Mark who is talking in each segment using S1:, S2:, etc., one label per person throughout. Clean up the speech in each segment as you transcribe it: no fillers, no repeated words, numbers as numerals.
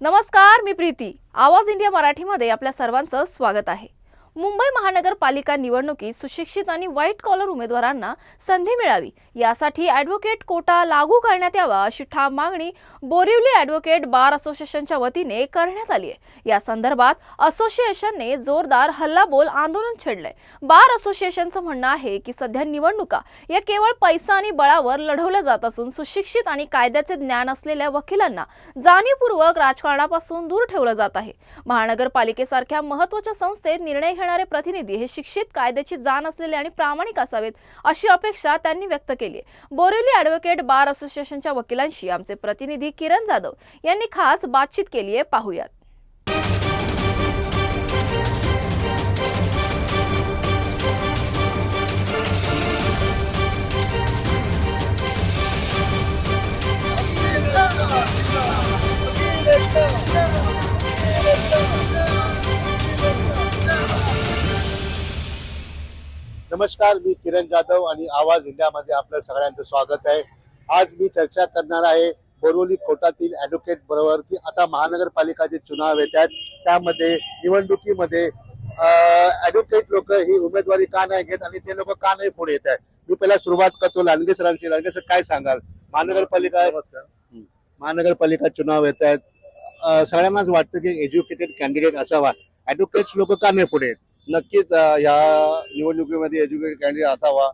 S1: नमस्कार, मी प्रीती. आवाज इंडिया मराठीमध्ये आपल्या सर्वांचं स्वागत आहे. मुंबई महानगरपालिका निवडणुकीत सुशिक्षित आणि व्हाईट कॉलर उमेदवारांना संधी मिळावी यासाठी ॲडव्होकेट कोटा लागू करण्यात यावा अशी ठाम मागणी बोरिवली ॲडव्होकेट बार असोसिएशनच्या वतीने करण्यात आली आहे. या संदर्भात असोसिएशनने जोरदार हल्लाबोल आंदोलन छेडलंय. बार असोसिएशनचं म्हणणं आहे की सध्या निवडणुका या केवळ पैसा आणि बळावर लढवल्या जात असून सुशिक्षित आणि कायद्याचे ज्ञान असलेल्या वकिलांना जाणीवपूर्वक राजकारणापासून दूर ठेवलं जात आहे. महानगरपालिकेसारख्या महत्त्वाच्या संस्थेत निर्णय घेणारे प्रतिनिधी हे शिक्षित, कायद्याची जाण असलेले आणि प्रामाणिक असावेत अशी अपेक्षा त्यांनी व्यक्त केली आहे. बोरिवली ॲडव्होकेट बार असोसिएशनच्या वकिलांशी आमचे प्रतिनिधी किरण जाधव यांनी खास बातचीत केली आहे. पाहूयात.
S2: नमस्कार, मी किरण जाधव आणि आवाज इंडियामध्ये आपलं सगळ्यांचं स्वागत आहे. आज मी चर्चा करणार आहे बोरिवली कोटातील ॲडव्होकेट बरोबर की आता महानगरपालिका जे चुनाव येत आहेत त्यामध्ये निवडणुकीमध्ये ॲडव्होकेट लोक ही उमेदवारी का नाही घेत आणि ते लोक का नाही पुढे येत आहेत. मी पहिला सुरुवात करतो लांडगे सरांची. लांडगे सर, काय सांगाल? महानगरपालिका चुनाव येत आहेत, सगळ्यांनाच वाटतं की एज्युकेटेड कॅन्डिडेट असावा, ॲडव्होकेट्स लोक का नाही पुढे येत? नक्कीच या निवडणुकीमध्ये एज्युकेटेड कॅन्डिडेट असावा,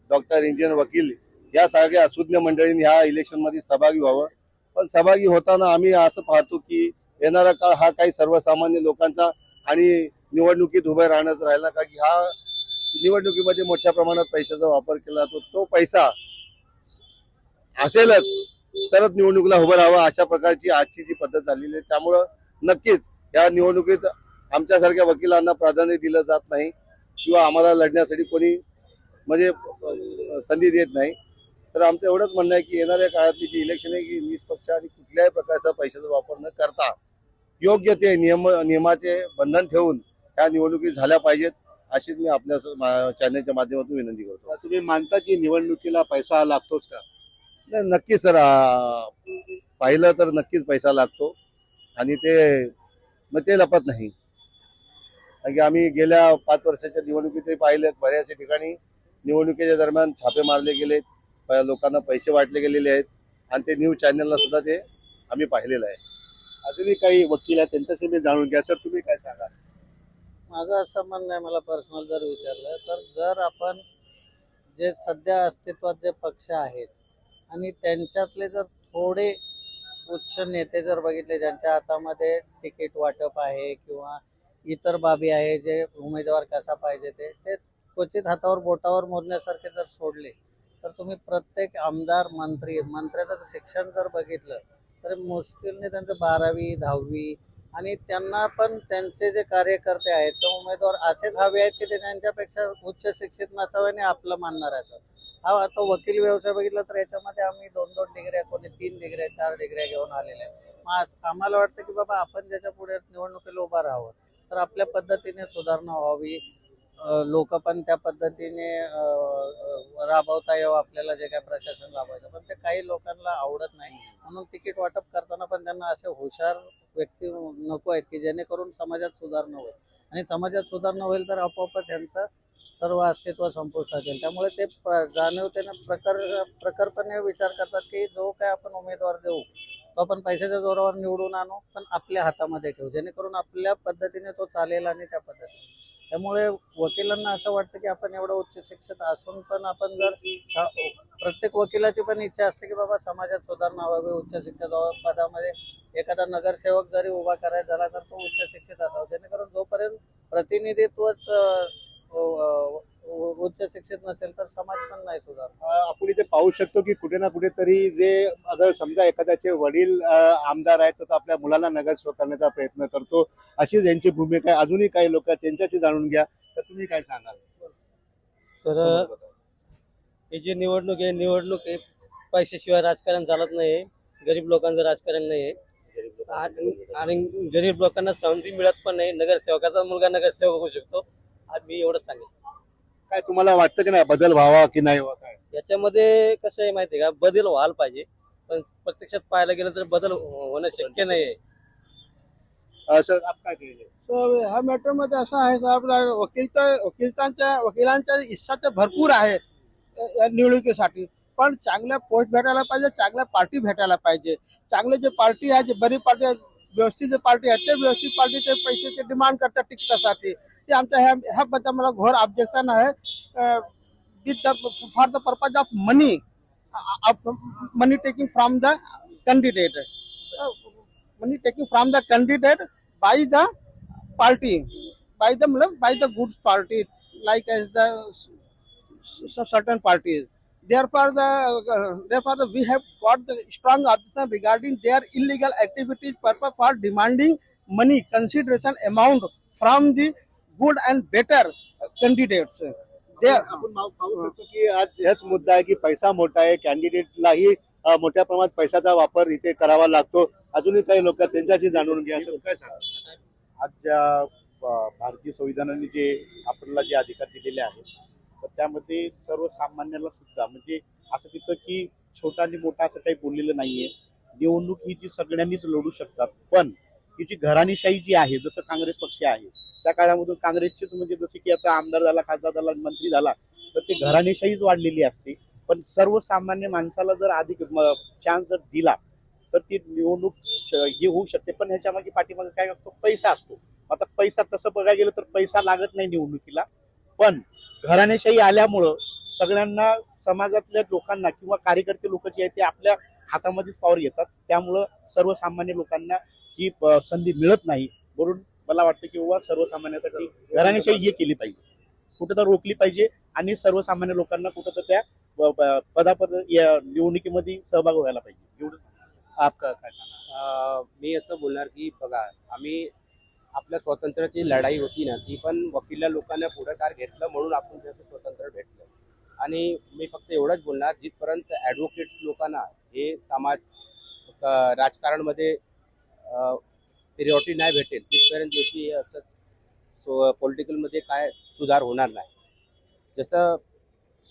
S2: डॉक्टर, इंजिनियर, वकील या सगळ्या सुज्ञ मंडळींनी ह्या इलेक्शनमध्ये सहभागी व्हावं. पण सहभागी होताना आम्ही असं पाहतो की येणारा काळ हा काही सर्वसामान्य लोकांचा आणि निवडणुकीत उभे राहण्याचा राहिला का की ह्या निवडणुकीमध्ये मोठ्या प्रमाणात पैशाचा वापर केला जातो. तो पैसा असेलच तरच निवडणुकीला उभं राहावं अशा प्रकारची आजची जी पद्धत झालेली आहे. त्यामुळं नक्कीच या निवडणुकीत आमच्यासारख्या वकिलांना प्राधान्य दिलं जात नाही किंवा आम्हाला लढण्यासाठी कोणी म्हणजे संधी देत नाही. तर आमचं एवढंच म्हणणं आहे की येणाऱ्या काळातली जी इलेक्शन आहे की निष्पक्ष आणि कुठल्याही प्रकारचा पैशाचा वापर न करता योग्य ते नियमाचे बंधन ठेवून ह्या निवडणुकी झाल्या पाहिजेत अशीच मी आपल्या चॅनलच्या माध्यमातून विनंती करतो. तुम्ही मानता की निवडणुकीला पैसा लागतोच का? नाही, नक्कीच सर, पाहिलं तर नक्कीच पैसा लागतो आणि ते लपत नाही. कारण आम्ही गेल्या 5 वर्षाच्या निवडणुकीतही पाहिलं, बऱ्याचशा ठिकाणी निवडणुकीच्या दरम्यान छापे मारले गेले, लोकांना पैसे वाटले गेलेले आहेत आणि ते न्यूज चॅनलला सुद्धा ते आम्ही पाहिलेलं आहे. अजूनही काही वकील आहेत, त्यांच्याशी मी जाणून घ्या. सर, तुम्ही काय सांगा?
S3: माझं असं म्हणणं आहे, मला पर्सनल जर विचारलं तर जर आपण जे सध्या अस्तित्वात जे पक्ष आहेत आणि त्यांच्यातले जर थोडे उच्च नेते जर बघितले ज्यांच्या हातामध्ये तिकीट वाटप आहे किंवा इतर बाबी आहे, जे उमेदवार कसा पाहिजे ते क्वचित हातावर बोटावर मोजण्यासारखे जर सोडले तर तुम्ही प्रत्येक आमदार, मंत्र्याचं शिक्षण जर बघितलं तर मुश्किलने त्यांचं 12वी 10वी आणि त्यांना पण त्यांचे जे कार्यकर्ते आहेत ते उमेदवार असेच हवे आहेत की ते त्यांच्यापेक्षा उच्च शिक्षित नसावे आणि आपलं मानणाऱ्याचं. हा आता वकील व्यवसाय बघितला तर याच्यामध्ये आम्ही 2-2 डिग्र्या, कोणी 3 डिग्र्या 4 डिग्र्या घेऊन आलेले आहेत. आम्हाला वाटतं की बाबा आपण ज्याच्या पुढे निवडणुकीला उभा राहावं तर आपल्या पद्धतीने सुधारणा व्हावी, लोक पण त्या पद्धतीने राबवता यावं आपल्याला जे काय प्रशासन राबवायचं. पण ते काही लोकांना आवडत नाही म्हणून तिकीट वाटप करताना पण त्यांना असे हुशार व्यक्ती नको आहेत की जेणेकरून समाजात सुधारणा होईल आणि समाजात सुधारणा होईल तर आपोआपच यांचं सर्व अस्तित्व संपुष्टात येईल. त्यामुळे ते जाणीवतेने प्रखरपणे विचार करतात की जो काय आपण उमेदवार देऊ तो आपण पैशाच्या जोरावर निवडून आणू, पण आपल्या हातामध्ये ठेवू जेणेकरून आपल्या पद्धतीने तो चालेल आणि त्या पद्धतीने. त्यामुळे वकिलांना असं वाटतं की आपण एवढं उच्च शिक्षित असून पण आपण जर प्रत्येक वकिलाची पण इच्छा असते की बाबा समाजात सुधारणा व्हावी, उच्च शिक्षित पदामध्ये एखादा नगरसेवक जरी उभा करायचा झाला तर तो उच्च शिक्षित असावा जेणेकरून जोपर्यंत प्रतिनिधित्वच उच्च शिक्षित नसेल तर समाज पण नाही सुधारणार.
S2: आपण इथे पाहू शकतो की कुठे ना कुठेतरी जे अगर समजा एखाद्याचे वडील आमदार आहेत तर आपल्या मुलांना नगरसेवक करण्याचा प्रयत्न करतो, अशी त्यांची भूमिका आहे. अजूनही काही लोक आहेत, त्यांच्याशी जाणून घ्या. तर तुम्ही काय सांगाल?
S4: सर, ही जी निवडणूक आहे पैशाशिवाय राजकारण चालत नाही, गरीब लोकांचं राजकारण नाही आणि गरीब लोकांना संधी मिळत पण नाही. नगरसेवकाचा मुलगा नगरसेवक होऊ शकतो, आज मी एवढंच सांगेन.
S2: काय तुम्हाला वाटतं की नाही बदल व्हावा की नाही व्हावा? काय
S4: याच्यामध्ये कसं आहे माहिती आहे का, बदल व्हायला पाहिजे पण प्रत्यक्षात पाहायला गेलं तर बदल होणं शक्य नाही आहे.
S2: सर आप काय कहेंगे?
S5: तर ह्या मॅटरमध्ये असं आहे का आपला वकिलांच्या इच्छा तर भरपूर आहे या निवडणुकीसाठी, पण चांगल्या पोस्ट भेटायला पाहिजे, चांगल्या पार्टी भेटायला पाहिजे. चांगले जे पार्टी आहे, जे बरी पार्टी आहे, व्यवस्थित जे पार्टी आहे, ते व्यवस्थित पार्टीचे पैशाचे डिमांड करतात तिकिटासाठी. ते आमच्या ह्याबद्दल मला घोर ऑब्जेक्शन आहे. For the purpose of money taking from the candidate, money taking from the candidate by the party, by the good party, like as the certain parties. Therefore, we have got the strong objection regarding their illegal activities purpose for demanding money consideration amount from the good and better candidates. There,
S2: आपण पाहू शकतो की आज हेच मुद्दा आहे की पैसा मोठा आहे, कॅन्डिडेटलाही मोठ्या प्रमाणात पैशाचा वापर इथे करावा लागतो. अजूनही काही लोक त्यांच्याशी जाणून घ्या. सर, काय सांगा?
S6: आज ज्या भारतीय संविधानाने जे आपल्याला जे अधिकार दिलेले आहेत, तर त्यामध्ये सर्वसामान्याला सुद्धा म्हणजे असं तिथं की छोटा आणि मोठा असं काही बोललेलं नाहीये. निवडणूक ही जी सगळ्यांनीच लढू शकतात, पण ही जी घराणेशाही जी आहे, जसं काँग्रेस पक्ष आहे त्या काळामधून काँग्रेसचेच म्हणजे जसे की आता आमदार झाला, खासदार झाला, मंत्री झाला, तर ते घराणेशाहीच वाढलेली असते. पण सर्वसामान्य माणसाला जर अधिक चान्स जर दिला तर ती निवडणूक हे होऊ शकते. पण ह्याच्यामागे पाठीमागे काय असतो? पैसा असतो. आता पैसा तसं बघायला गेलं तर पैसा लागत नाही निवडणुकीला, पण घराणेशाही आल्यामुळं सगळ्यांना समाजातल्या लोकांना किंवा कार्यकर्ते लोक जे आहेत ते आपल्या हातामध्येच पॉवर घेतात. त्यामुळं सर्वसामान्य लोकांना ही संधी मिळत नाही. म्हणून मला वाटतं की बाबा सर्वसामान्यासाठी घराणेशाही हे केली पाहिजे, कुठं तर रोखली पाहिजे आणि सर्वसामान्य लोकांना कुठं तर त्या पदापद या निवडणुकीमध्ये सहभाग व्हायला पाहिजे. एवढं आपका काय सांगणार?
S7: मी असं बोलणार की बघा, आम्ही आपल्या स्वातंत्र्याची लढाई होती ना, ती पण वकिला लोकांना पुढाकार घेतलं म्हणून आपण त्याचं स्वातंत्र्य भेटलं. आणि मी फक्त एवढंच बोलणार, जिथपर्यंत ॲडव्होकेट्स लोकांना हे समाज राजकारणमध्ये प्रिऑरिटी नाही भेटेल तिथपर्यंत गोष्टी असं पॉलिटिकलमध्ये काय सुधार होणार नाही. जसं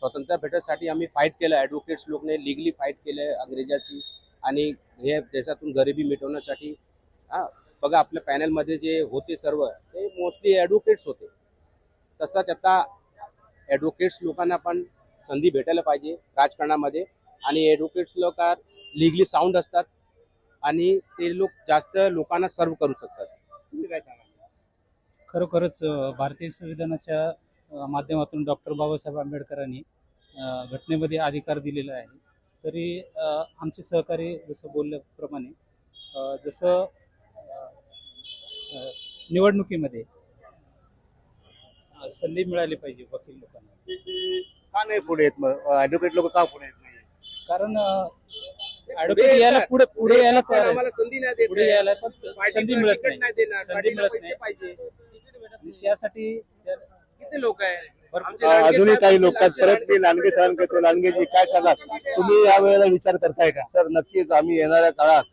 S7: स्वातंत्र्य भेटण्यासाठी आम्ही फाईट केलं, ॲडव्होकेट्स लोकने लिगली फाईट केलं अंग्रेजाशी, आणि हे देशातून गरिबी मिटवण्यासाठी. बघा आपल्या पॅनलमध्ये जे होते सर्व ते मोस्टली ॲडव्होकेट्स होते. तसंच आता ॲडव्होकेट्स लोकांना पण संधी भेटायला पाहिजे राजकारणामध्ये, आणि ॲडव्होकेट्स लोक लिगली साऊंड असतात आणि ते लोक जास्त लोकांना सर्व करू शकतात.
S2: तुम्ही काय सांगा?
S8: खरोखरच भारतीय संविधानाच्या माध्यमातून डॉक्टर बाबासाहेब आंबेडकरांनी घटनेमध्ये अधिकार दिलेला आहे. तरी आमचे सहकारी जसं बोलल्याप्रमाणे जसं निवडणुकीमध्ये संधी मिळाली पाहिजे वकील लोकांना.
S2: का नाही पुढे येत मग ॲडव्होकेट लोक का पुढे येत नाही?
S8: कारण ॲडव्होकेट यायला पुढे यायला तयार आहे.
S7: आम्हाला संधी नाही देत,
S8: पुढे यायला पण संधी मिळत
S7: तिकीट
S8: नाही.
S7: नाही देणार,
S8: संधी
S7: पार्टीला
S8: मिळत
S7: पैसे
S8: नाही.
S7: पाहिजे.
S8: त्यासाठी
S7: किती लोक आहे?
S2: अजूनही काही लोक आहेत. परत मी लांडगे सरांकडे येतो. लांडगेजी काय सांगा, तुम्ही या वेळेला विचार करताय का? सर, नक्कीच आम्ही येणाऱ्या काळात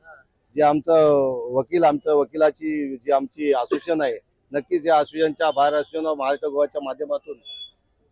S2: जे आमचं वकिलाची जी आमची असोसिएशन आहे, नक्कीच या असोसिएशनच्या बाहेर असोसिएशन महाराष्ट्र गोवाच्या माध्यमातून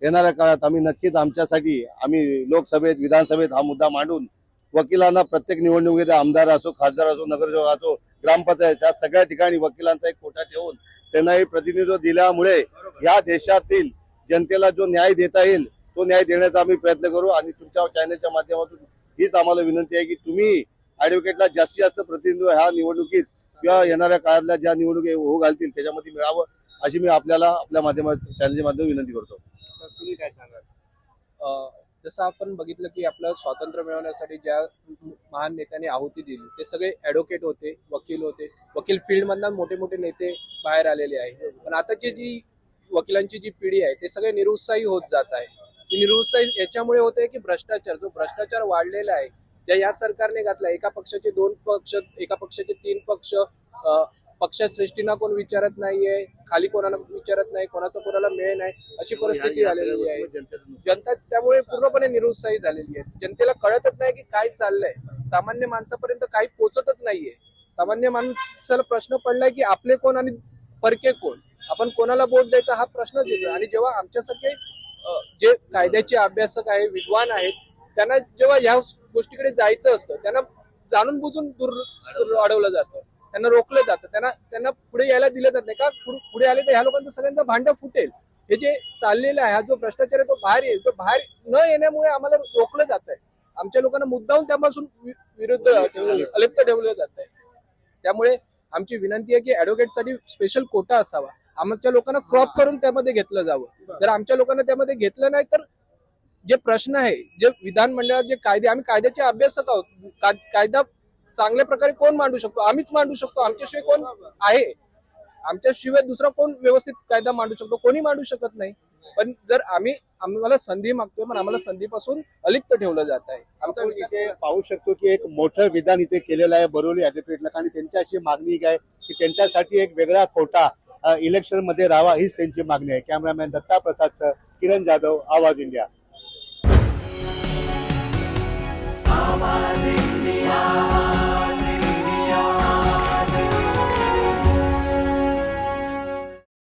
S2: येणाऱ्या काळात आम्ही नक्कीच आमच्यासाठी आम्ही लोकसभेत, विधानसभेत हा मुद्दा मांडून वकिलांना प्रत्येक निवडणुकीत आमदार असो, खासदार असो, नगरसेवक असो, ग्रामपंचायत या सगळ्या ठिकाणी वकिलांचा एक कोटा ठेवून त्यांनाही प्रतिनिधित्व दिल्यामुळे या देशातील जनतेला जो न्याय देता येईल तो न्याय देण्याचा आम्ही प्रयत्न करू. आणि तुमच्या चॅनलच्या माध्यमातून हीच आम्हाला विनंती आहे की तुम्ही ॲडव्होकेटला जास्तीत जास्त प्रतिनिधित्व ह्या निवडणुकीत किंवा येणाऱ्या काळातल्या ज्या निवडणुकी होऊ घालतील त्याच्यामध्ये मिळावं, अशी मी आपल्याला आपल्या माध्यमातून चॅनलच्या माध्यमातून विनंती करतो. तुम्ही काय सांगाल?
S9: जसं आपण बघितलं की आपलं स्वातंत्र्य मिळवण्यासाठी ज्या महान नेत्यांनी आहुती दिली ते सगळे ॲडव्होकेट होते, वकील होते. वकील फील्डमधनं मोठे मोठे नेते बाहेर आलेले आहे. पण आताची जी वकिलांची जी पिढी आहे ते सगळे निरुत्साही होत जात आहे. ही निरुत्साही याच्यामुळे होते की जो भ्रष्टाचार वाढलेला आहे, ज्या या सरकारने घातला, एका पक्षाचे 2 पक्ष, एका पक्षाचे 3 पक्ष, पक्षश्रेष्ठींना कोण विचारत नाहीये, खाली कोणाला विचारत नाही, कोणाचा कोणाला मेळ नाही, अशी परिस्थिती झालेली आहे. जनता त्यामुळे पूर्णपणे निरुत्साही झालेली आहे. जनतेला कळतच नाही की काय चाललंय, सामान्य माणसापर्यंत काही पोचतच नाहीये. सामान्य माणसाला प्रश्न पडलाय की आपले कोण आणि परके कोण, आपण कोणाला वोट द्यायचा हा प्रश्नच येतो. आणि जेव्हा आमच्यासारखे जे कायद्याचे अभ्यासक आहे, विद्वान आहेत, त्यांना जेव्हा ह्या गोष्टीकडे जायचं असतं, त्यांना जाणून बुजून दूर अडवलं जातं. त्यांना रोखलं जातं, त्यांना पुढे यायला दिलं जात नाही का? पुढे आले तर ह्या लोकांचं सगळ्यांचं भांडं फुटेल. हे जे चाललेलं आहे, हा जो भ्रष्टाचार आहे तो बाहेर येईल. तो बाहेर न येण्यामुळे आम्हाला रोखलं जात आहे. आमच्या लोकांना मुद्दाहून त्यापासून विरुद्ध अलिप्त ठेवलं जात आहे. त्यामुळे आमची विनंती आहे की ऍडव्होकेटसाठी स्पेशल कोटा असावा. आमच्या लोकांना क्रॉप करून त्यामध्ये घेतलं जावं. जर आमच्या लोकांना त्यामध्ये घेतलं नाही तर जे प्रश्न आहे, जे विधानमंडळात जे कायदे, आम्ही कायद्याचे अभ्यासक आहोत. कायदा चांगल्या प्रकारे कोण मांडू शकतो? आम्हीच मांडू शकतो. आमच्याशिवाय कोण आहे? आमच्याशिवाय दुसरा कोण व्यवस्थित कायदा मांडू शकतो? कोणी मांडू शकत नाही. पण जर आम्हाला संधी मागतोय, पण आम्हाला संधीपासून अलिप्त ठेवलं जात आहे.
S6: आपण इथे पाहू शकतो की एक मोठं विधान इथे केलेलं आहे बोरिवली ऍडव्होकेटला, आणि त्यांची अशी मागणी आहे की त्यांच्यासाठी एक वेगळा कोटा इलेक्शन मध्ये राहावा, हीच त्यांची मागणी आहे. कॅमेरामॅन दत्ता प्रसादसह किरण जाधव, आवाज इंडिया.